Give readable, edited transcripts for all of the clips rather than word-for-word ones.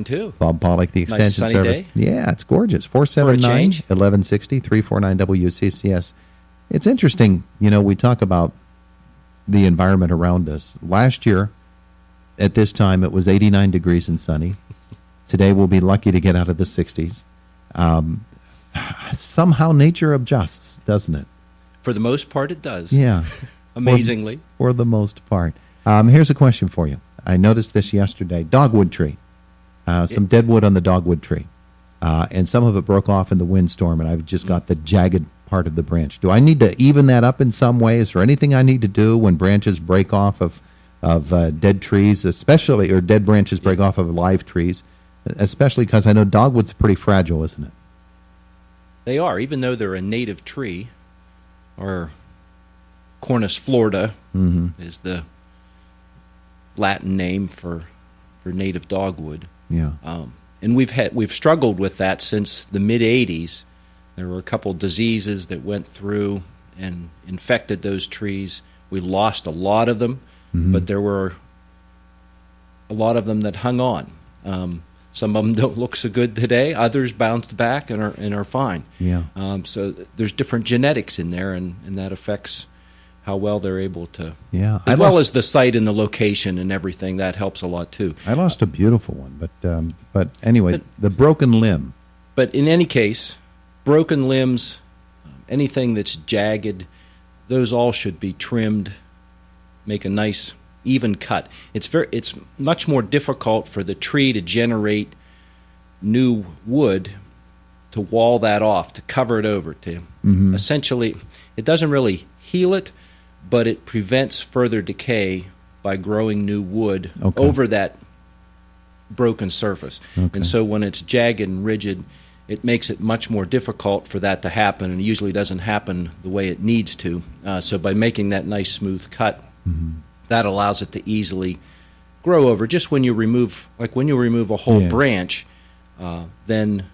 Too. Bob Pollock, the Extension Nice sunny Service. day. Yeah, it's gorgeous. For a 479 change. 1160 349 WCCS. It's interesting, we talk about the environment around us. Last year, at this time, it was 89 degrees and sunny. Today, we'll be lucky to get out of the 60s. Somehow nature adjusts, doesn't it? For the most part, it does. Yeah. Amazingly. For the most part. Here's a question for you. I noticed this yesterday. Dogwood tree. Some dead wood on the dogwood tree. And some of it broke off in the windstorm, and I've just got the jagged part of the branch. Do I need to even that up in some ways, or anything I need to do when branches break off of dead trees, especially, or dead branches break off of live trees, especially because I know dogwood's pretty fragile, isn't it? They are, even though they're a native tree, or Cornus florida is the Latin name for native dogwood. Yeah. And we've struggled with that since the mid-'80s. There were a couple diseases that went through and infected those trees. We lost a lot of them, but there were a lot of them that hung on. Some of them don't look so good today. Others bounced back and are fine. Yeah. So there's different genetics in there, and that affects how well they're able to. Yeah. As well as the site and the location and everything, that helps a lot too. I lost a beautiful one, but anyway, the broken limb. But in any case, broken limbs, anything that's jagged, those all should be trimmed, make a nice even cut. It's much more difficult for the tree to generate new wood, to wall that off, to cover it over, to essentially, it doesn't really heal it, but it prevents further decay by growing new wood over that broken surface. And so when it's jagged and rigid, it makes it much more difficult for that to happen, and it usually doesn't happen the way it needs to. So by making that nice smooth cut, that allows it to easily grow over. Just when you remove, a whole branch, then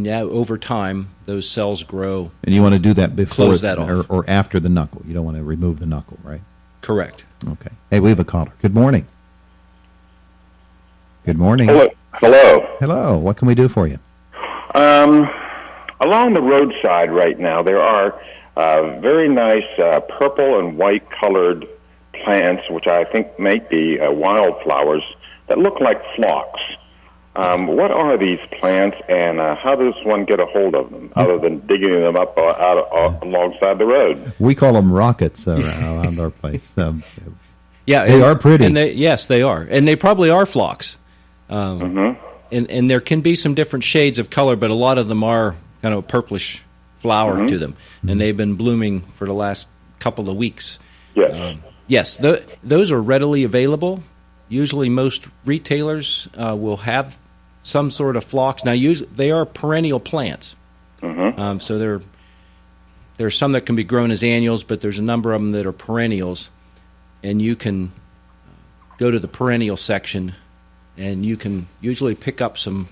over time those cells grow. And you want to do that before close that off. or after the knuckle. You don't want to remove the knuckle, right? Correct. Okay. Hey, we have a caller. Good morning. Good morning. Hello. Hello. What can we do for you? Along the roadside right now, there are very nice purple and white colored plants, which I think may be wildflowers, that look like phlox. What are these plants, and how does one get a hold of them, other than digging them up alongside the road? We call them rockets around our place. Yeah, they are pretty. And yes, they are. And they probably are phlox. And there can be some different shades of color, but a lot of them are kind of a purplish flower to them. And they've been blooming for the last couple of weeks. Yes. Yes, those are readily available. Usually most retailers will have some sort of phlox. Now, they are perennial plants. So there's some that can be grown as annuals, but there's a number of them that are perennials. And you can go to the perennial section, and you can usually pick up some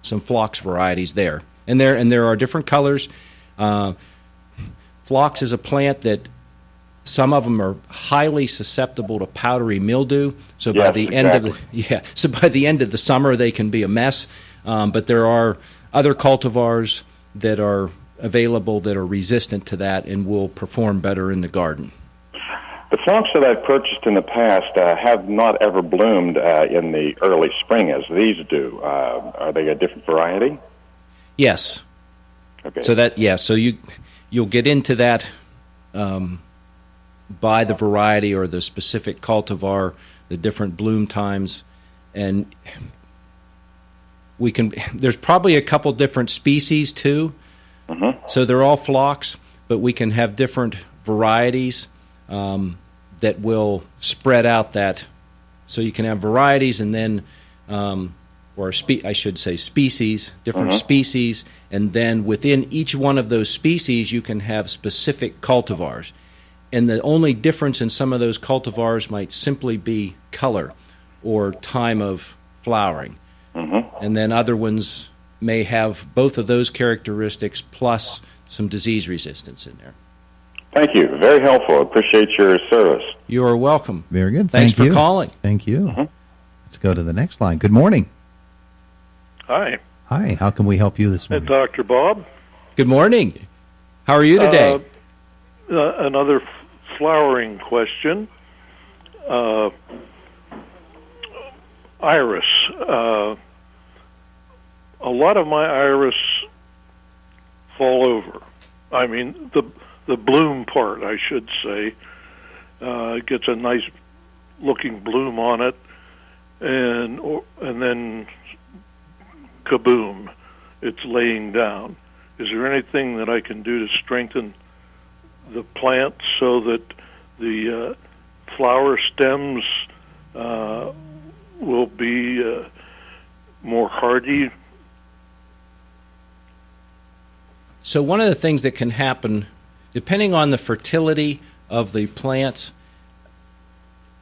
phlox varieties there. And there are different colors. Phlox is a plant that some of them are highly susceptible to powdery mildew. So by the end of the summer, they can be a mess. But there are other cultivars that are available that are resistant to that and will perform better in the garden. The phlox that I've purchased in the past have not ever bloomed in the early spring as these do. Are they a different variety? Yes. Okay. So you'll get into that by the variety or the specific cultivar, the different bloom times, and there's probably a couple different species too. So they're all phlox, but we can have different varieties that will spread out that. So you can have varieties and then, species, different species, and then within each one of those species you can have specific cultivars. And the only difference in some of those cultivars might simply be color or time of flowering. And then other ones may have both of those characteristics plus some disease resistance in there. Thank you. Very helpful. Appreciate your service. You are welcome. Very good. Thanks for calling. Thank you. Let's go to the next line. Good morning. Hi. Hi, how can we help you this morning? Dr. Bob. Good morning. How are you today? Another flowering question. Iris. A lot of my iris fall over. I mean, the bloom part, I should say, gets a nice looking bloom on it, and then kaboom, it's laying down. Is there anything that I can do to strengthen the plant so that the flower stems will be more hardy? So one of the things that can happen, depending on the fertility of the plants,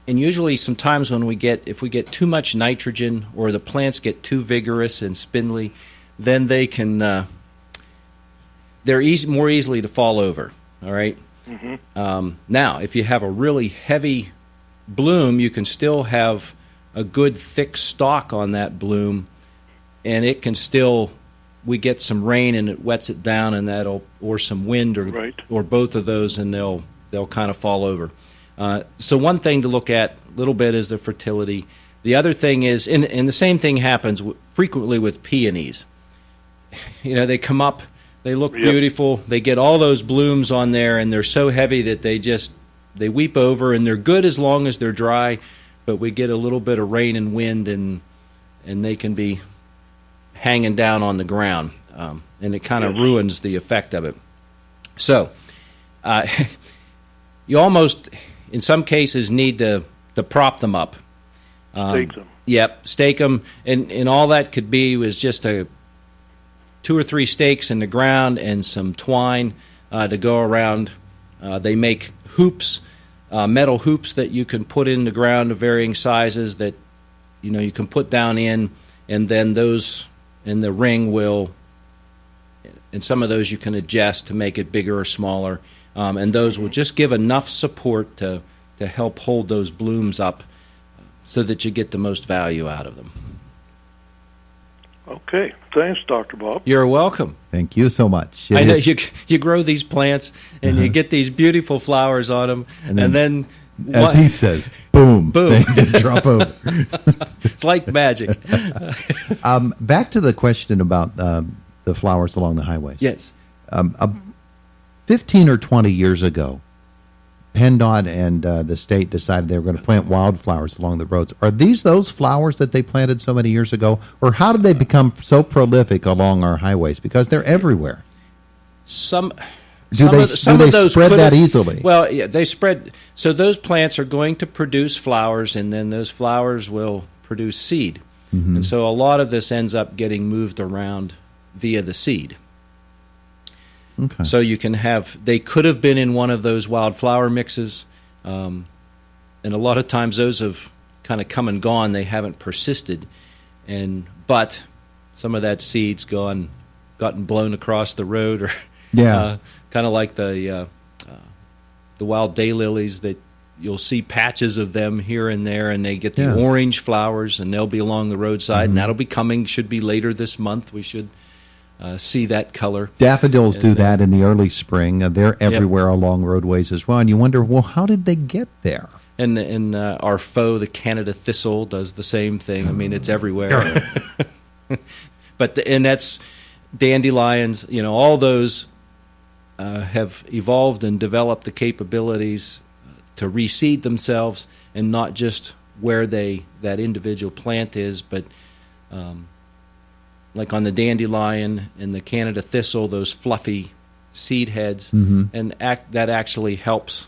and usually sometimes when if we get too much nitrogen or the plants get too vigorous and spindly, then they're more easily to fall over. All right. Mm-hmm. Now, if you have a really heavy bloom, you can still have a good thick stalk on that bloom, and it can still. We get some rain and it wets it down, and or some wind or both of those, and they'll kind of fall over. So one thing to look at a little bit is the fertility. The other thing is, and the same thing happens frequently with peonies. They come up, they look beautiful, they get all those blooms on there, and they're so heavy that they weep over, and they're good as long as they're dry, but we get a little bit of rain and wind, and they can be hanging down on the ground, and it kind of ruins the effect of it. So you almost, in some cases, need to prop them up. Stake them. Yep, stake them, and all that could be was just 2 or 3 stakes in the ground and some twine to go around. They make hoops, metal hoops that you can put in the ground of varying sizes that you can put down in, and then those in the ring will, and some of those you can adjust to make it bigger or smaller, and those will just give enough support to help hold those blooms up so that you get the most value out of them. Okay. Thanks, Dr. Bob. You're welcome. Thank you so much. I know you grow these plants, and you get these beautiful flowers on them, and then as he says, boom, boom, they drop over. It's like magic. Back to the question about the flowers along the highways. Yes. 15 or 20 years ago, PennDOT and the state decided they were going to plant wildflowers along the roads. Are these those flowers that they planted so many years ago? Or how did they become so prolific along our highways? Because they're everywhere. Do they spread that easily? Well, yeah, they spread. So those plants are going to produce flowers, and then those flowers will produce seed. Mm-hmm. And so a lot of this ends up getting moved around via the seed. Okay. So they could have been in one of those wildflower mixes, and a lot of times those have kind of come and gone. They haven't persisted, but some of that seed's gotten blown across the road, or kind of like the wild daylilies that you'll see patches of them here and there, and they get the orange flowers, and they'll be along the roadside, and that'll be coming. Should be later this month. We should see that color. Daffodils do that in the early spring. They're everywhere along roadways as well, and you wonder, well, how did they get there? And our foe, the Canada thistle, does the same thing. I mean, it's everywhere. And that's dandelions. All those have evolved and developed the capabilities to reseed themselves, and not just where that individual plant is, but like on the dandelion and the Canada thistle, those fluffy seed heads, and that actually helps.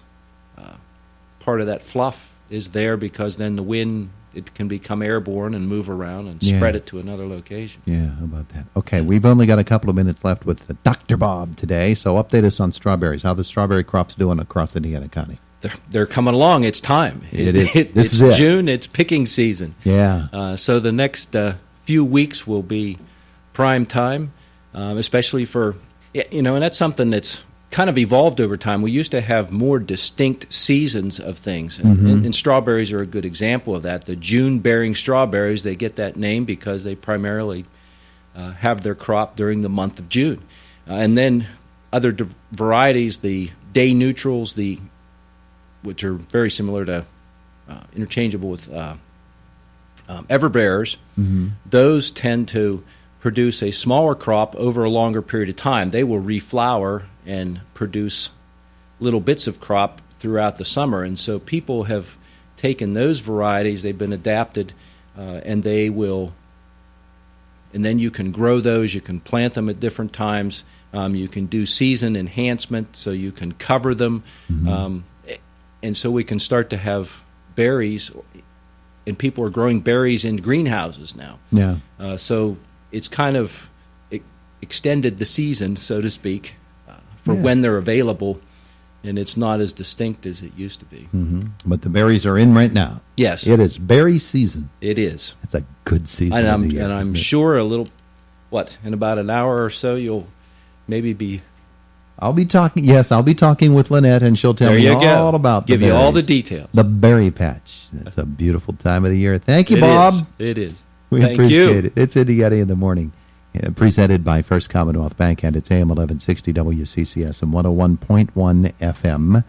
Part of that fluff is there because then the wind, it can become airborne and move around and spread it to another location. Yeah, how about that? Okay, we've only got a couple of minutes left with Dr. Bob today, so update us on strawberries. How the strawberry crop's doing across Indiana County? They're coming along. It's time. It's June. It's picking season. Yeah. So the next few weeks will be prime time, especially for, and that's something that's kind of evolved over time. We used to have more distinct seasons of things, and strawberries are a good example of that. The June-bearing strawberries, they get that name because they primarily have their crop during the month of June. And then other varieties, the day neutrals, which are very similar to interchangeable with everbearers, those tend to produce a smaller crop over a longer period of time. They will reflower and produce little bits of crop throughout the summer. And so people have taken those varieties, they've been adapted, and they will, and then you can grow those, you can plant them at different times, you can do season enhancement, so you can cover them, and so we can start to have berries, and people are growing berries in greenhouses now. Yeah. So it's kind of extended the season, so to speak, for when they're available, and it's not as distinct as it used to be. But the berries are in right now. Yes. It is berry season. It is. It's a good season. And of the year, I'm isn't it? sure in about an hour or so, you'll maybe be... I'll be talking with Lynette, and she'll tell There me you go. all about Give the you all the berries. details. The berry patch. It's a beautiful time of the year. Thank you, Bob. It is. We Thank appreciate you. it. It's Indiana in the Morning, presented by First Commonwealth Bank, and it's AM 1160 WCCS and 101.1 FM.